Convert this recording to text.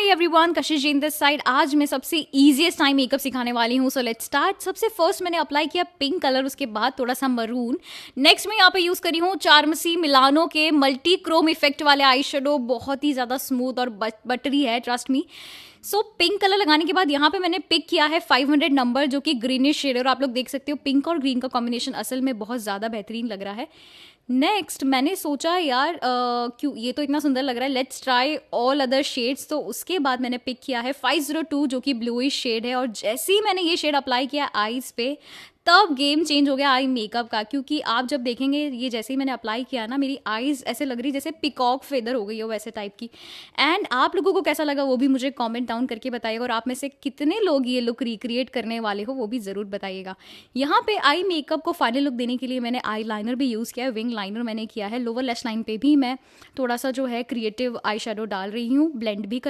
Hi everyone, Kashish Jain this side. आज मैं सबसे इजीएस्ट टाइम मेकअप सिखाने वाली हूँ। So let's start. सबसे फर्स्ट मैंने अप्लाई किया पिंक कलर, उसके बाद थोड़ा सा मरून। नेक्स्ट मैं यहाँ पे यूज करी हूँ चार्मसी मिलानो के मल्टी क्रोम इफेक्ट वाले आई शेडो। बहुत ही ज्यादा स्मूथ और बटरी है, trust me. So pink colour लगाने के बाद यहाँ पे मैंने पिक किया है 500 नंबर, जो कि ग्रीनिश शेड है और आप लोग देख सकते हो पिंक और ग्रीन का कॉम्बिनेशन असल में बहुत ज़्यादा बेहतरीन लग रहा है। नेक्स्ट मैंने सोचा यार क्यों ये तो इतना सुंदर लग रहा है, let's try all other shades. तो उसके बाद मैंने पिक किया है 502 जो कि ब्लूइश शेड है, और जैसे ही मैंने ये शेड अप्लाई किया आईज पे तब गेम चेंज हो गया आई मेकअप का। क्योंकि आप जब देखेंगे ये जैसे ही मैंने अप्लाई किया ना, मेरी आईज ऐसे लग रही जैसे पिकॉक फेदर हो गई हो वैसे टाइप की। एंड आप लोगों को कैसा लगा वो भी मुझे कमेंट डाउन करके बताइएगा, और आप में से कितने लोग ये लुक रिक्रिएट करने वाले हो वो भी ज़रूर बताइएगा। यहाँ पे आई मेकअप को फाइनल लुक देने के लिए मैंने आई लाइनर भी यूज़ किया है, विंग लाइनर मैंने किया है। लोअर लैश लाइन पे भी मैं थोड़ा सा जो है क्रिएटिव आई शेडो डाल रही हूँ, ब्लेंड भी